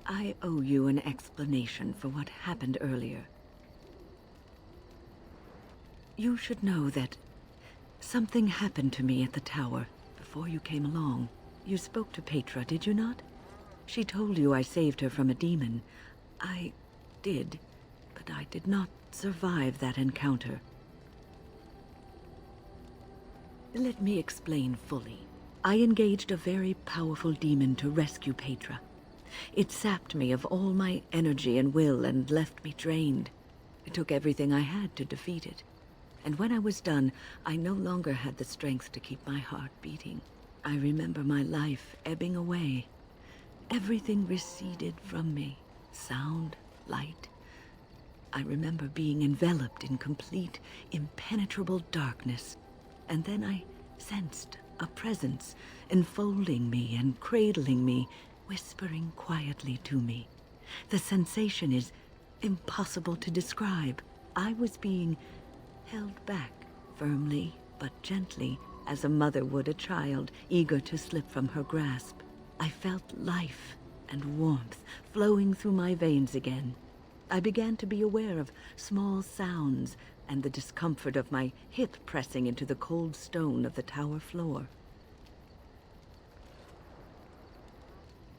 I owe you an explanation for what happened earlier. You should know that something happened to me at the tower before you came along. You spoke to Petra, did you not? She told you I saved her from a demon. I did, but I did not survive that encounter. Let me explain fully. I engaged a very powerful demon to rescue Petra. It sapped me of all my energy and will and left me drained. It took everything I had to defeat it. And when I was done, I no longer had the strength to keep my heart beating. I remember my life ebbing away. Everything receded from me. Sound, light. I remember being enveloped in complete, impenetrable darkness. And then I sensed a presence enfolding me and cradling me, whispering quietly to me. The sensation is impossible to describe. I was being held back, firmly but gently, as a mother would a child, eager to slip from her grasp. I felt life and warmth flowing through my veins again. I began to be aware of small sounds and the discomfort of my hip pressing into the cold stone of the tower floor.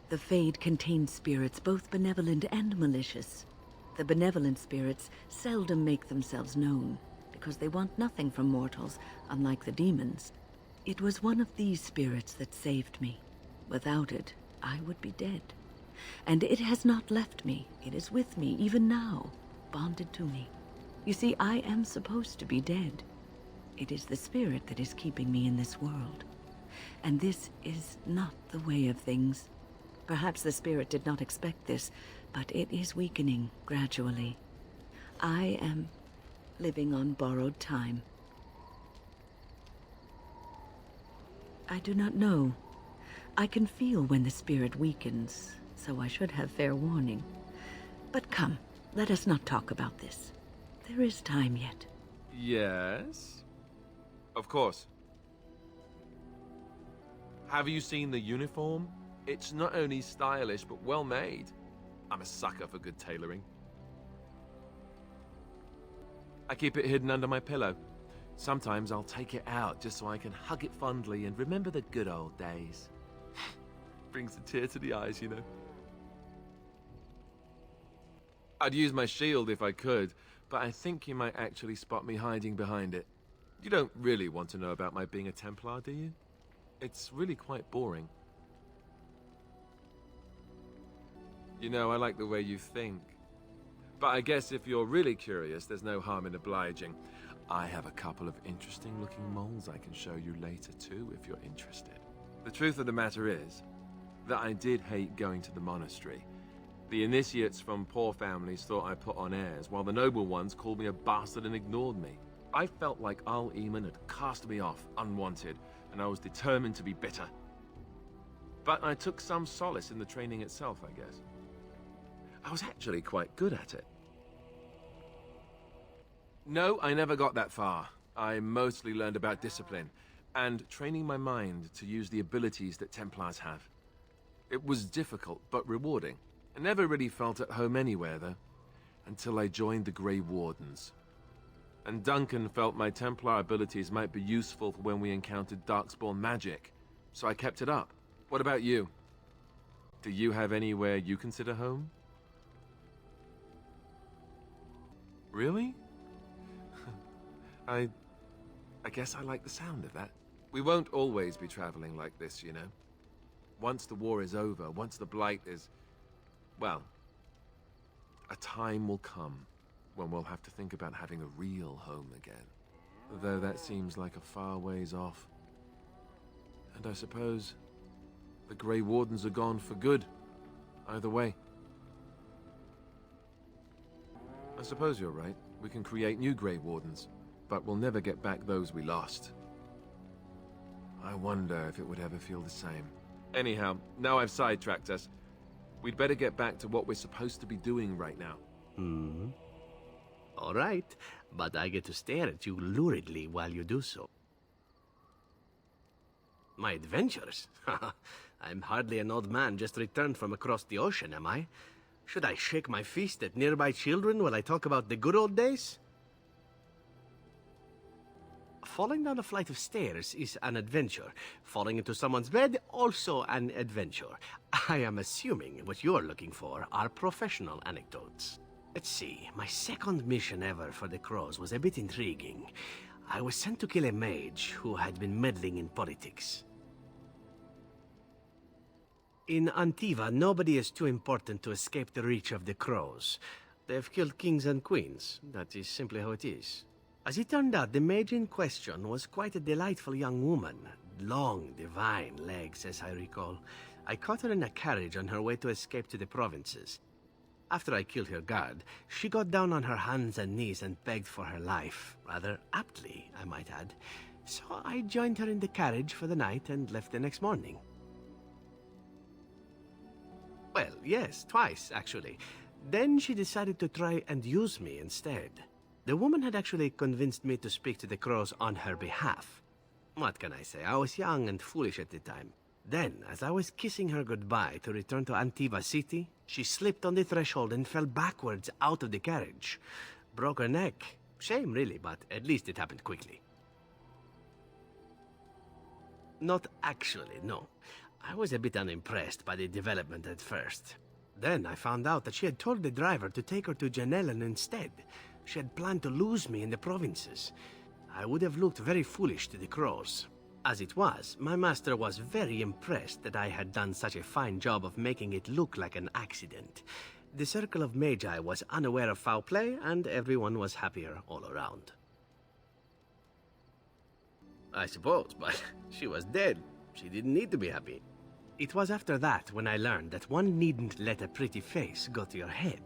The Fade contains spirits both benevolent and malicious. The benevolent spirits seldom make themselves known, because they want nothing from mortals, unlike the demons. It was one of these spirits that saved me. Without it, I would be dead. And it has not left me. It is with me, even now, bonded to me. You see, I am supposed to be dead. It is the spirit that is keeping me in this world. And this is not the way of things. Perhaps the spirit did not expect this, but it is weakening gradually. I am living on borrowed time. I do not know. I can feel when the spirit weakens, so I should have fair warning. But come, let us not talk about this. There is time yet. Yes? Of course. Have you seen the uniform? It's not only stylish, but well made. I'm a sucker for good tailoring. I keep it hidden under my pillow. Sometimes I'll take it out just so I can hug it fondly and remember the good old days. Brings a tear to the eyes, you know. I'd use my shield if I could, but I think you might actually spot me hiding behind it. You don't really want to know about my being a Templar, do you? It's really quite boring. You know, I like the way you think. But I guess if you're really curious, there's no harm in obliging. I have a couple of interesting-looking moles I can show you later, too, if you're interested. The truth of the matter is that I did hate going to the monastery. The initiates from poor families thought I put on airs, while the noble ones called me a bastard and ignored me. I felt like Al-Eamon had cast me off, unwanted, and I was determined to be bitter. But I took some solace in the training itself, I guess. I was actually quite good at it. No, I never got that far. I mostly learned about discipline, and training my mind to use the abilities that Templars have. It was difficult, but rewarding. I never really felt at home anywhere, though, until I joined the Grey Wardens. And Duncan felt my Templar abilities might be useful for when we encountered Darkspawn magic, so I kept it up. What about you? Do you have anywhere you consider home? Really? I guess I like the sound of that. We won't always be traveling like this, you know. Once the war is over, once the Blight is... well, a time will come when we'll have to think about having a real home again. Though that seems like a far ways off. And I suppose the Grey Wardens are gone for good, either way. I suppose you're right. We can create new Grey Wardens, but we'll never get back those we lost. I wonder if it would ever feel the same. Anyhow, now I've sidetracked us. We'd better get back to what we're supposed to be doing right now. All right, but I get to stare at you luridly while you do so. My adventures? I'm hardly an old man just returned from across the ocean, am I? Should I shake my fist at nearby children while I talk about the good old days? Falling down a flight of stairs is an adventure. Falling into someone's bed, also an adventure. I am assuming what you're looking for are professional anecdotes. Let's see, my second mission ever for the Crows was a bit intriguing. I was sent to kill a mage who had been meddling in politics. In Antiva, nobody is too important to escape the reach of the Crows. They've killed kings and queens. That is simply how it is. As it turned out, the mage in question was quite a delightful young woman. Long, divine legs, as I recall. I caught her in a carriage on her way to escape to the provinces. After I killed her guard, she got down on her hands and knees and begged for her life. Rather aptly, I might add. So I joined her in the carriage for the night and left the next morning. Well, yes, twice, actually. Then she decided to try and use me instead. The woman had actually convinced me to speak to the Crows on her behalf. What can I say? I was young and foolish at the time. Then, as I was kissing her goodbye to return to Antiva City, she slipped on the threshold and fell backwards out of the carriage. Broke her neck. Shame, really, but at least it happened quickly. Not actually, no. I was a bit unimpressed by the development at first. Then I found out that she had told the driver to take her to Janellen instead. She had planned to lose me in the provinces. I would have looked very foolish to the Crows. As it was, my master was very impressed that I had done such a fine job of making it look like an accident. The circle of Magi was unaware of foul play, and everyone was happier all around. I suppose, but she was dead. She didn't need to be happy. It was after that when I learned that one needn't let a pretty face go to your head.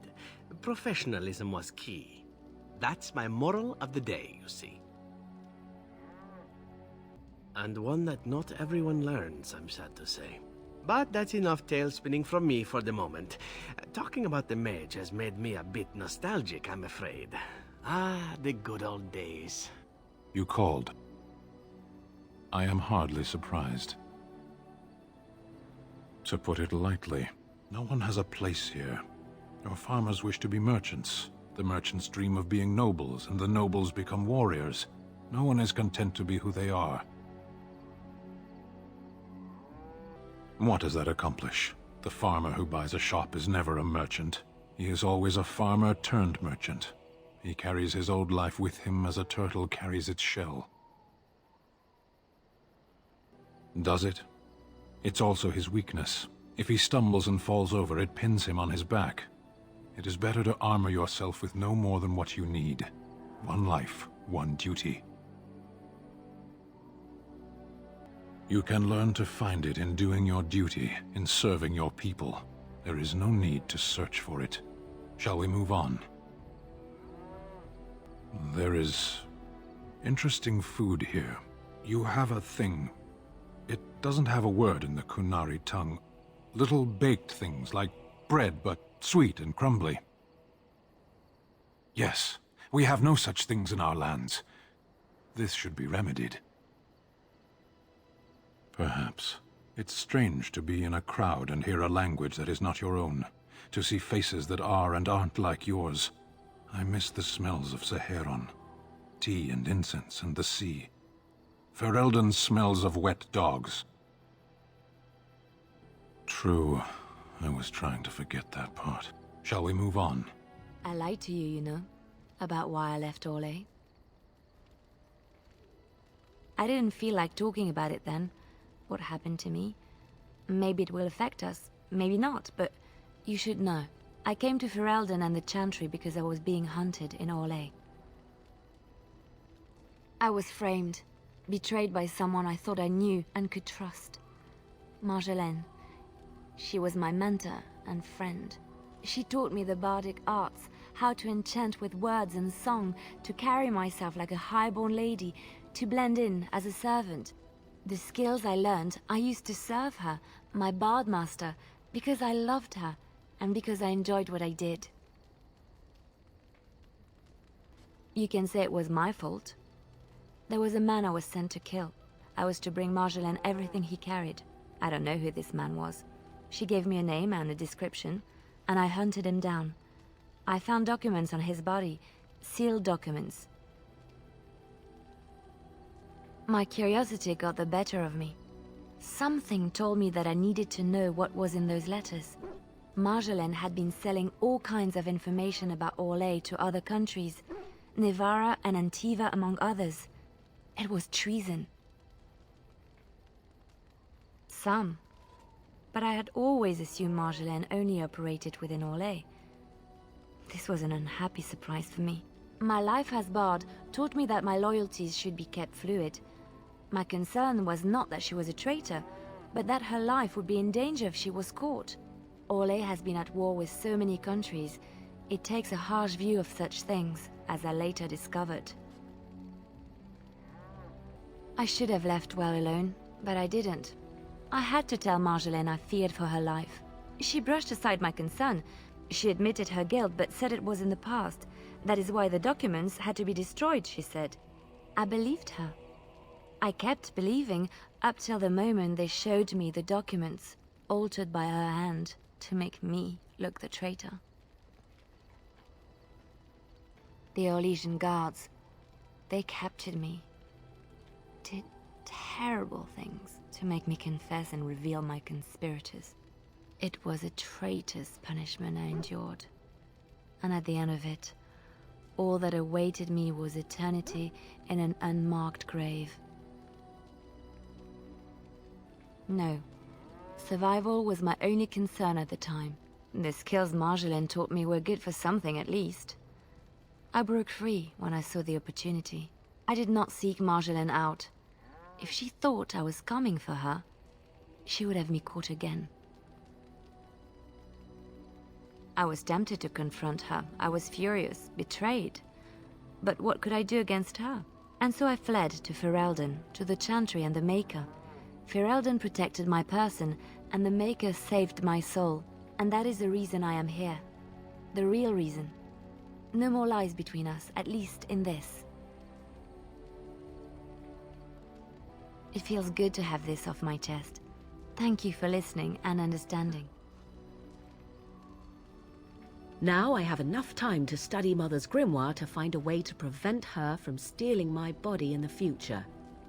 Professionalism was key. That's my moral of the day, you see. And one that not everyone learns, I'm sad to say. But that's enough tale spinning from me for the moment. Talking about the mage has made me a bit nostalgic, I'm afraid. Ah, the good old days. You called. I am hardly surprised. To put it lightly, no one has a place here. Your farmers wish to be merchants. The merchants dream of being nobles, and the nobles become warriors. No one is content to be who they are. What does that accomplish? The farmer who buys a shop is never a merchant. He is always a farmer turned merchant. He carries his old life with him as a turtle carries its shell. Does it? It's also his weakness. If he stumbles and falls over, it pins him on his back. It is better to armor yourself with no more than what you need. One life, one duty. You can learn to find it in doing your duty, in serving your people. There is no need to search for it. Shall we move on? There is interesting food here. You have a thing. It doesn't have a word in the Kunari tongue. Little baked things like bread, but sweet and crumbly. Yes, we have no such things in our lands. This should be remedied. Perhaps. It's strange to be in a crowd and hear a language that is not your own, to see faces that are and aren't like yours. I miss the smells of Saharon, tea and incense and the sea. Ferelden smells of wet dogs. True. I was trying to forget that part. Shall we move on? I lied to you, you know, about why I left Orlais. I didn't feel like talking about it then, what happened to me. Maybe it will affect us, maybe not, but you should know. I came to Ferelden and the Chantry because I was being hunted in Orlais. I was framed, betrayed by someone I thought I knew and could trust. Marjolaine. She was my mentor and friend. She taught me the bardic arts, how to enchant with words and song, to carry myself like a highborn lady, to blend in as a servant. The skills I learned, I used to serve her, my bard master, because I loved her, and because I enjoyed what I did. You can say it was my fault. There was a man I was sent to kill. I was to bring Marjolaine everything he carried. I don't know who this man was. She gave me a name and a description, and I hunted him down. I found documents on his body, sealed documents. My curiosity got the better of me. Something told me that I needed to know what was in those letters. Marjolaine had been selling all kinds of information about Orlais to other countries, Nevarra and Antiva among others. It was treason. Some. But I had always assumed Marjolaine only operated within Orlais. This was an unhappy surprise for me. My life as bard taught me that my loyalties should be kept fluid. My concern was not that she was a traitor, but that her life would be in danger if she was caught. Orlais has been at war with so many countries. It takes a harsh view of such things, as I later discovered. I should have left well alone, but I didn't. I had to tell Marjolaine I feared for her life. She brushed aside my concern. She admitted her guilt, but said it was in the past. That is why the documents had to be destroyed, she said. I believed her. I kept believing up till the moment they showed me the documents, altered by her hand, to make me look the traitor. The Orlesian guards, they captured me. Did terrible things to make me confess and reveal my conspirators. It was a traitor's punishment I endured. And at the end of it, all that awaited me was eternity in an unmarked grave. No. Survival was my only concern at the time. The skills Marjolaine taught me were good for something at least. I broke free when I saw the opportunity. I did not seek Marjolaine out. If she thought I was coming for her, she would have me caught again. I was tempted to confront her. I was furious, betrayed. But what could I do against her? And so I fled to Ferelden, to the Chantry and the Maker. Ferelden protected my person, and the Maker saved my soul. And that is the reason I am here. The real reason. No more lies between us, at least in this. It feels good to have this off my chest. Thank you for listening and understanding. Now I have enough time to study Mother's grimoire to find a way to prevent her from stealing my body in the future.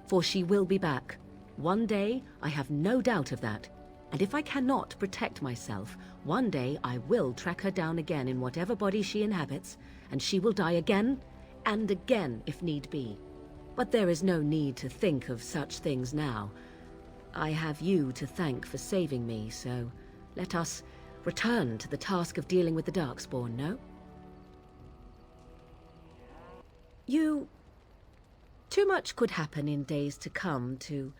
For she will be back. One day, I have no doubt of that. And if I cannot protect myself, one day I will track her down again in whatever body she inhabits, and she will die again and again if need be. But there is no need to think of such things now. I have you to thank for saving me, so let us return to the task of dealing with the Darkspawn, no? Too much could happen in days to come to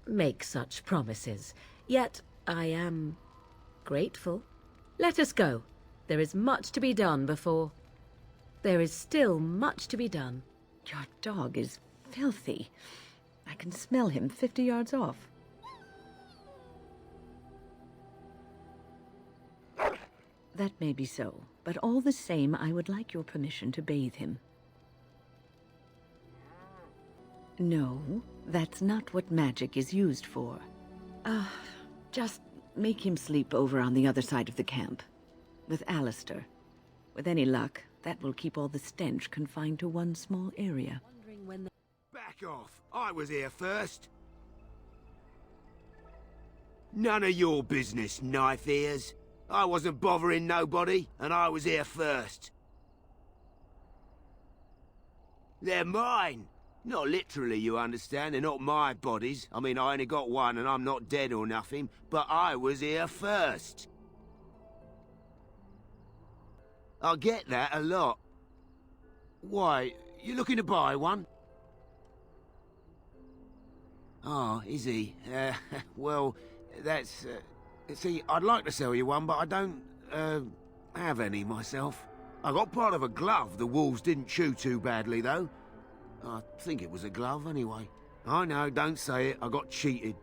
make such promises. Yet I am grateful. Let us go. There is much to be done before... There is still much to be done. Your dog is filthy. I can smell him 50 yards off. That may be so, but all the same, I would like your permission to bathe him. No, that's not what magic is used for. Just make him sleep over on the other side of the camp, with Alistair. With any luck, that will keep all the stench confined to one small area. Back off! I was here first! None of your business, knife ears. I wasn't bothering nobody, and I was here first. They're mine! Not literally, you understand. They're not my bodies. I mean, I only got one, and I'm not dead or nothing, but I was here first. I get that a lot. Why, you looking to buy one? Oh, is he? Well, that's... see, I'd like to sell you one, but I don't, have any myself. I got part of a glove the wolves didn't chew too badly, though. I think it was a glove, anyway. I know, don't say it, I got cheated.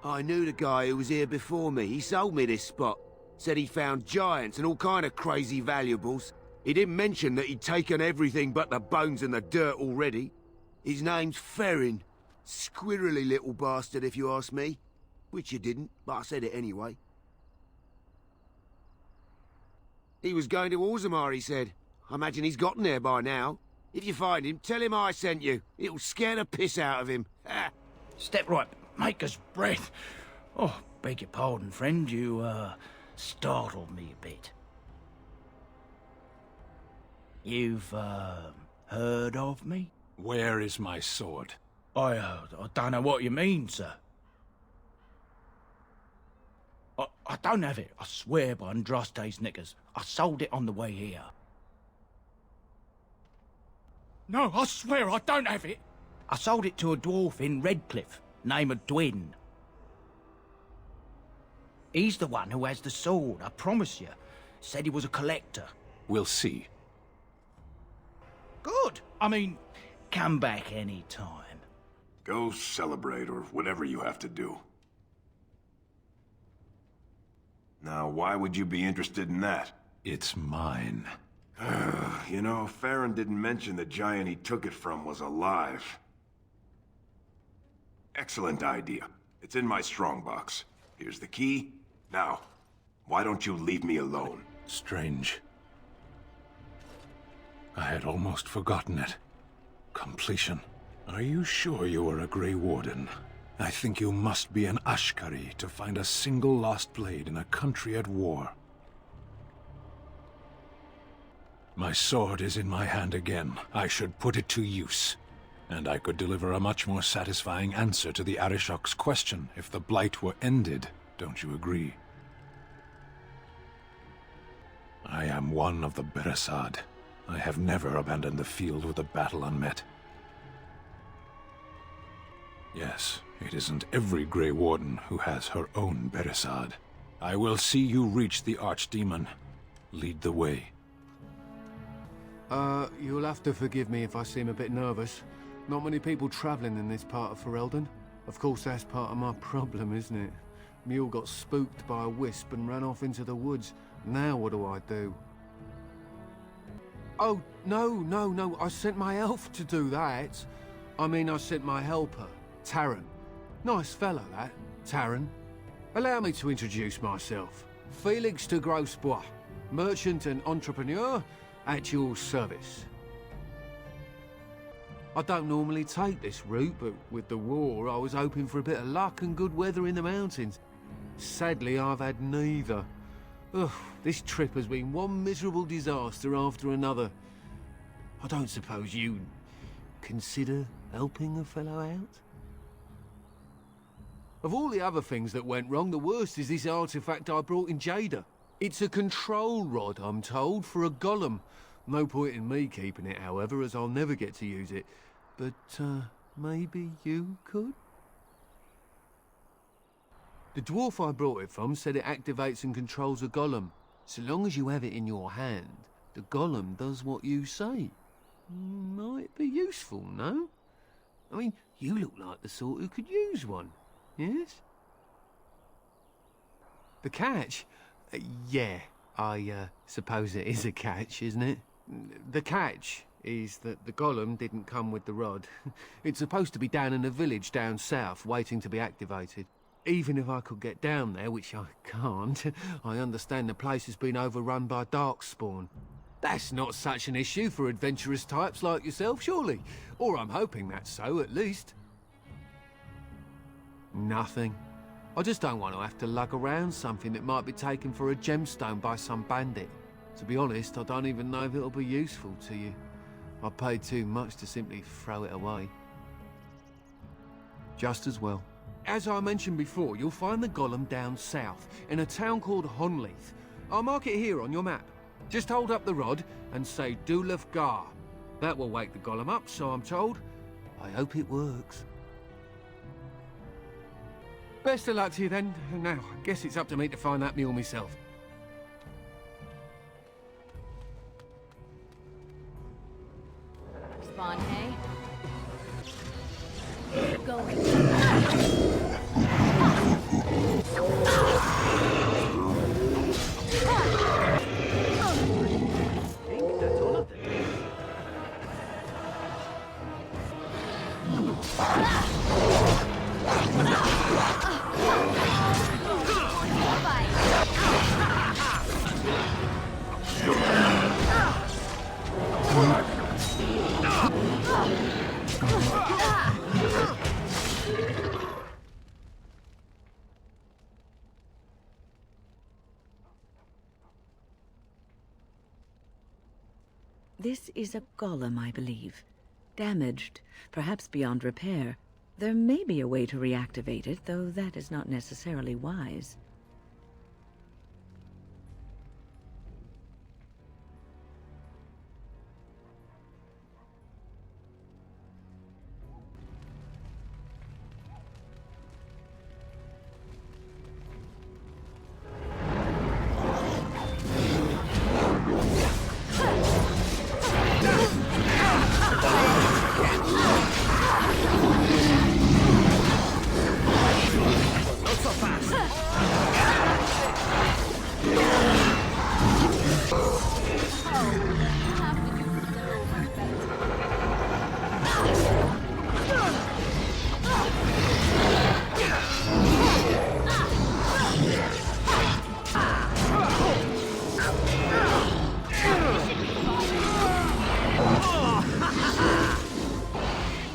I knew the guy who was here before me. He sold me this spot. Said he found giants and all kind of crazy valuables. He didn't mention that he'd taken everything but the bones and the dirt already. His name's Ferrin. Squirrely little bastard, if you ask me. Which you didn't, but I said it anyway. He was going to Orzammar, he said. I imagine he's gotten there by now. If you find him, tell him I sent you. It'll scare the piss out of him. Step right, maker's breath. Oh, beg your pardon, friend. You, startled me a bit. You've, heard of me? Where is my sword? I don't know what you mean, sir. I don't have it, I swear by Andraste's knickers. I sold it on the way here. No, I swear I don't have it. I sold it to a dwarf in Redcliffe, name of Dwin. He's the one who has the sword, I promise you. Said he was a collector. We'll see. Good. I mean, come back any time. Go celebrate or whatever you have to do. Now, why would you be interested in that? It's mine. You know, Farron didn't mention the giant he took it from was alive. Excellent idea. It's in my strongbox. Here's the key. Now, why don't you leave me alone? Strange. I had almost forgotten it. Completion. Are you sure you are a Grey Warden? I think you must be an Ashkari to find a single lost blade in a country at war. My sword is in my hand again. I should put it to use. And I could deliver a much more satisfying answer to the Arishok's question if the Blight were ended. Don't you agree? I am one of the Beresad. I have never abandoned the field with a battle unmet. Yes, it isn't every Grey Warden who has her own Beresad. I will see you reach the Archdemon. Lead the way. You'll have to forgive me if I seem a bit nervous. Not many people travelling in this part of Ferelden. Of course, that's part of my problem, isn't it? Mule got spooked by a wisp and ran off into the woods. Now what do I do? Oh, no, I sent my elf to do that. I mean, I sent my helper, Taran. Nice fellow, that, Taran. Allow me to introduce myself. Felix de Grosbois, merchant and entrepreneur at your service. I don't normally take this route, but with the war, I was hoping for a bit of luck and good weather in the mountains. Sadly, I've had neither. Ugh, this trip has been one miserable disaster after another. I don't suppose you'd consider helping a fellow out? Of all the other things that went wrong, the worst is this artifact I brought in Jada. It's a control rod, I'm told, for a golem. No point in me keeping it, however, as I'll never get to use it. But, maybe you could? The dwarf I brought it from said it activates and controls a golem. So long as you have it in your hand, the golem does what you say. Might be useful, no? I mean, you look like the sort who could use one, yes? The catch? Yeah, I suppose it is a catch, isn't it? The catch is that the golem didn't come with the rod. It's supposed to be down in a village down south, waiting to be activated. Even if I could get down there, which I can't, I understand the place has been overrun by darkspawn. That's not such an issue for adventurous types like yourself, surely? Or I'm hoping that's so, at least. Nothing. I just don't want to have to lug around something that might be taken for a gemstone by some bandit. To be honest, I don't even know if it'll be useful to you. I paid too much to simply throw it away. Just as well. As I mentioned before, you'll find the golem down south, in a town called Honleith. I'll mark it here on your map. Just hold up the rod and say Dulaf Gar. That will wake the golem up, so I'm told. I hope it works. Best of luck to you then. Now, I guess it's up to me to find that mule myself. Spawn, hey? Going. That's all of them. This is a golem, I believe. Damaged, perhaps beyond repair. There may be a way to reactivate it, though that is not necessarily wise.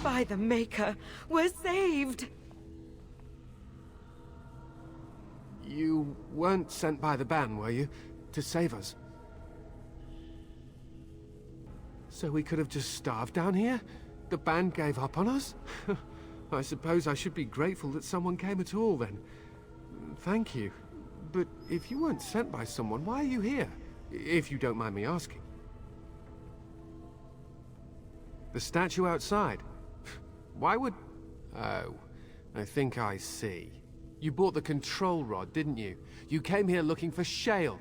By the Maker, we're saved! You weren't sent by the ban, were you? To save us? So we could have just starved down here? The ban gave up on us? I suppose I should be grateful that someone came at all, then. Thank you. But if you weren't sent by someone, why are you here? If you don't mind me asking. The statue outside? Why would... Oh, I think I see. You bought the control rod, didn't you? You came here looking for shale.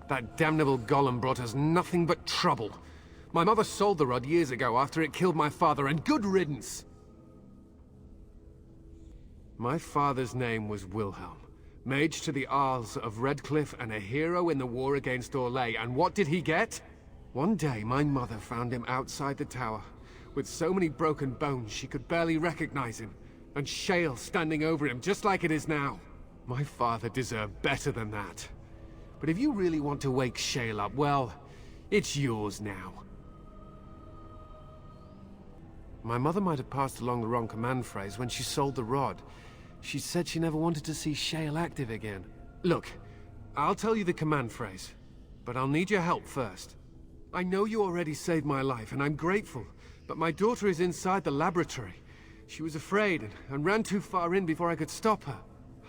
That damnable golem brought us nothing but trouble. My mother sold the rod years ago after it killed my father, and good riddance! My father's name was Wilhelm, mage to the Isles of Redcliffe and a hero in the war against Orlais, and what did he get? One day, my mother found him outside the tower, with so many broken bones she could barely recognize him, and shale standing over him just like it is now. My father deserved better than that. But if you really want to wake Shale up, well, it's yours now. My mother might have passed along the wrong command phrase when she sold the rod. She said she never wanted to see Shale active again. Look, I'll tell you the command phrase, but I'll need your help first. I know you already saved my life, and I'm grateful, but my daughter is inside the laboratory. She was afraid and ran too far in before I could stop her.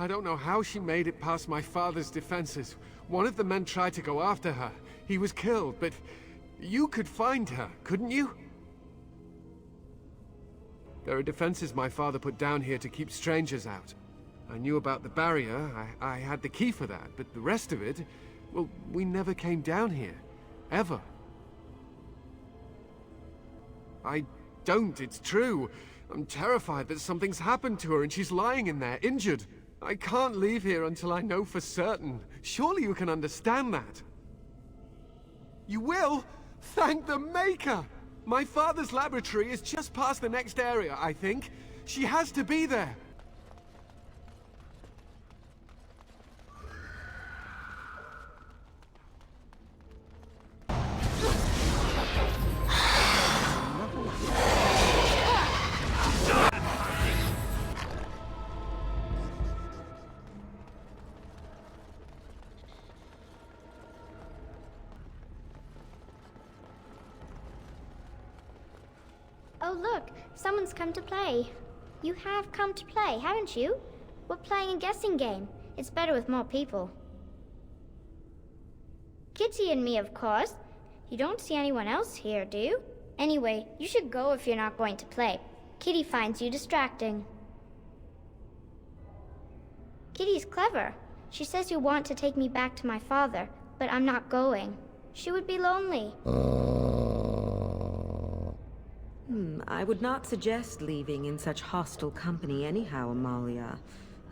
I don't know how she made it past my father's defenses. One of the men tried to go after her. He was killed, but you could find her, couldn't you? There are defenses my father put down here to keep strangers out. I knew about the barrier, I had the key for that, but the rest of it, well, we never came down here. Ever. I don't, it's true. I'm terrified that something's happened to her and she's lying in there, injured. I can't leave here until I know for certain. Surely you can understand that. You will? Thank the Maker! My father's laboratory is just past the next area, I think. She has to be there. Oh look, someone's come to play. You have come to play, haven't you? We're playing a guessing game. It's better with more people. Kitty and me, of course. You don't see anyone else here, do you? Anyway, you should go if you're not going to play. Kitty finds you distracting. Kitty's clever. She says you want to take me back to my father, but I'm not going. She would be lonely. I would not suggest leaving in such hostile company anyhow, Amalia.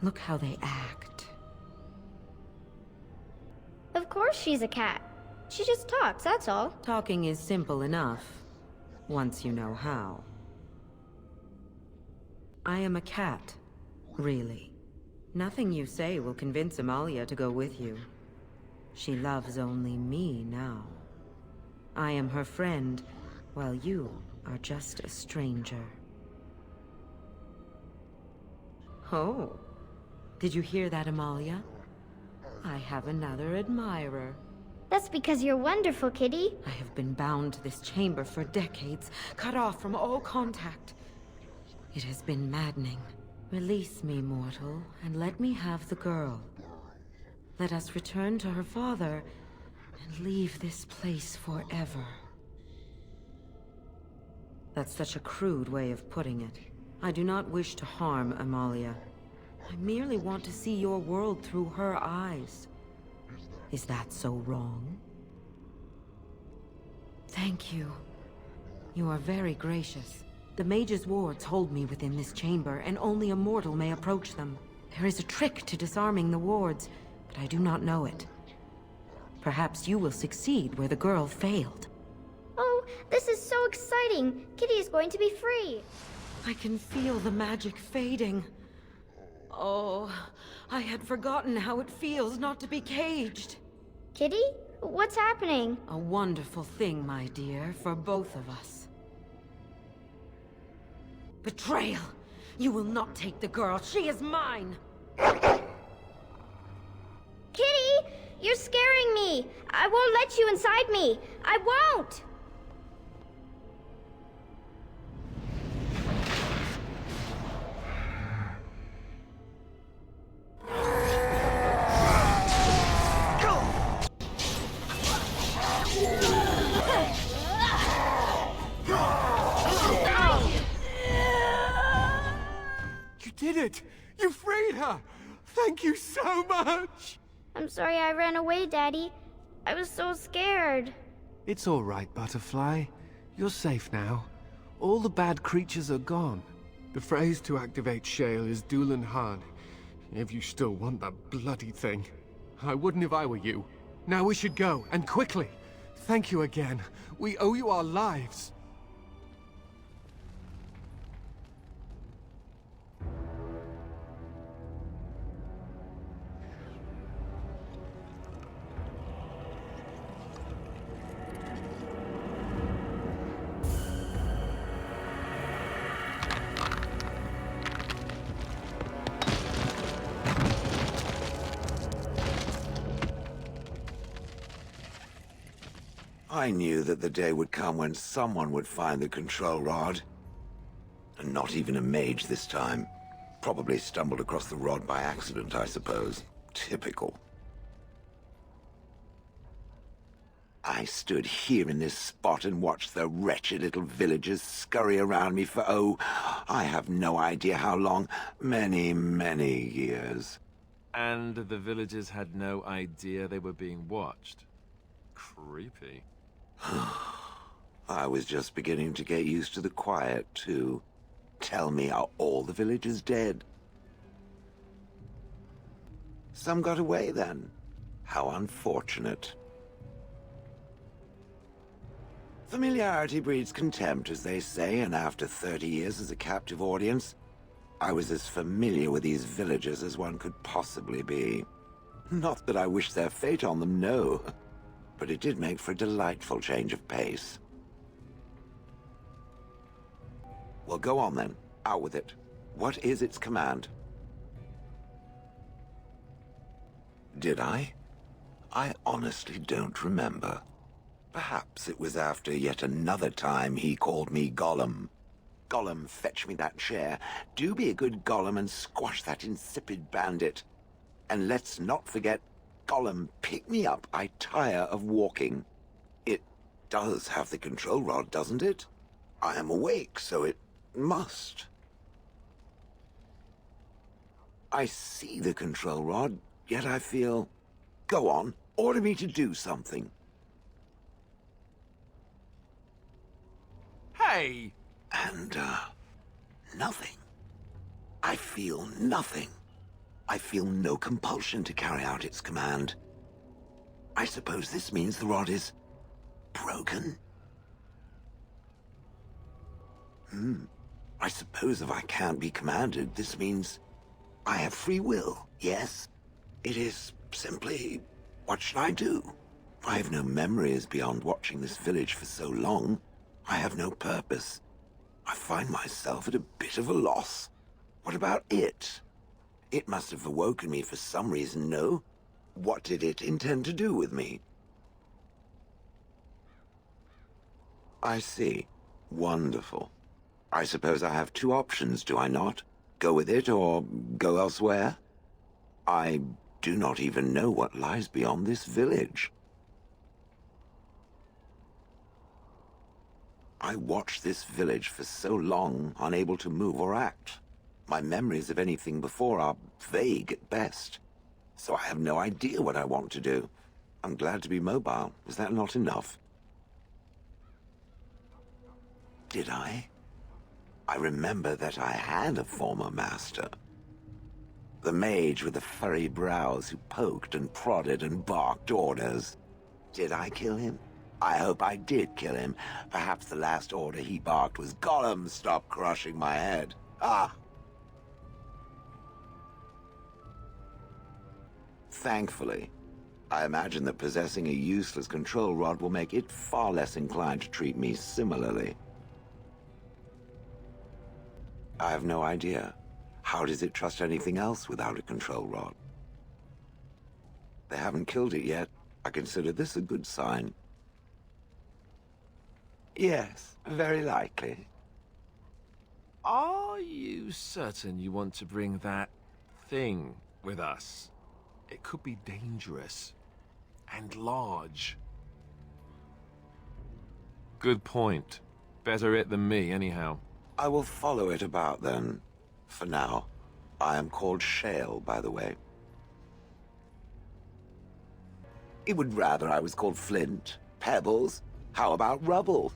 Look how they act. Of course she's a cat. She just talks, that's all. Talking is simple enough, once you know how. I am a cat, really. Nothing you say will convince Amalia to go with you. She loves only me now. I am her friend, while you are just a stranger. Oh, did you hear that, Amalia? I have another admirer. That's because you're wonderful, Kitty. I have been bound to this chamber for decades, cut off from all contact. It has been maddening. Release me, mortal, and let me have the girl. Let us return to her father and leave this place forever. That's such a crude way of putting it. I do not wish to harm Amalia. I merely want to see your world through her eyes. Is that so wrong? Thank you. You are very gracious. The mage's wards hold me within this chamber, and only a mortal may approach them. There is a trick to disarming the wards, but I do not know it. Perhaps you will succeed where the girl failed. Oh, this is so exciting. Kitty is going to be free. I can feel the magic fading. Oh, I had forgotten how it feels not to be caged. Kitty? What's happening? A wonderful thing, my dear, for both of us. Betrayal! You will not take the girl. She is mine! Kitty! You're scaring me! I won't let you inside me! I won't! You did it! You freed her! Thank you so much! I'm sorry I ran away, Daddy. I was so scared. It's all right, Butterfly. You're safe now. All the bad creatures are gone. The phrase to activate Shale is Dulan Han. If you still want that bloody thing. I wouldn't if I were you. Now we should go, and quickly. Thank you again. We owe you our lives. I knew that the day would come when someone would find the control rod. And not even a mage this time. Probably stumbled across the rod by accident, I suppose. Typical. I stood here in this spot and watched the wretched little villagers scurry around me for, oh, I have no idea how long. Many, many years. And the villagers had no idea they were being watched. Creepy. I was just beginning to get used to the quiet, too. Tell me, are all the villagers dead? Some got away, then. How unfortunate. Familiarity breeds contempt, as they say, and after 30 years as a captive audience, I was as familiar with these villagers as one could possibly be. Not that I wish their fate on them, no. But it did make for a delightful change of pace. Well, go on then. Out with it. What is its command? Did I? I honestly don't remember. Perhaps it was after yet another time he called me Golem. Golem, fetch me that chair. Do be a good Golem and squash that insipid bandit. And let's not forget, Golem, pick me up. I tire of walking. It does have the control rod, doesn't it? I am awake, so it must. I see the control rod, yet I feel... Go on, order me to do something. Hey! And, nothing. I feel nothing. I feel no compulsion to carry out its command. I suppose this means the rod is broken? I suppose if I can't be commanded, this means I have free will, yes? It is simply, what should I do? I have no memories beyond watching this village for so long. I have no purpose. I find myself at a bit of a loss. What about it? It must have awoken me for some reason, no? What did it intend to do with me? I see. Wonderful. I suppose I have two options, do I not? Go with it or go elsewhere? I do not even know what lies beyond this village. I watched this village for so long, unable to move or act. My memories of anything before are vague at best. So I have no idea what I want to do. I'm glad to be mobile. Is that not enough? Did I? I remember that I had a former master. The mage with the furry brows who poked and prodded and barked orders. Did I kill him? I hope I did kill him. Perhaps the last order he barked was, "Golem, stop crushing my head." Ah! Thankfully, I imagine that possessing a useless control rod will make it far less inclined to treat me similarly. I have no idea. How does it trust anything else without a control rod? They haven't killed it yet. I consider this a good sign. Yes, very likely. Are you certain you want to bring that thing with us? It could be dangerous and large. Good point. Better it than me, anyhow. I will follow it about then. For now. I am called Shale, by the way. It would rather I was called Flint. Pebbles? How about rubble?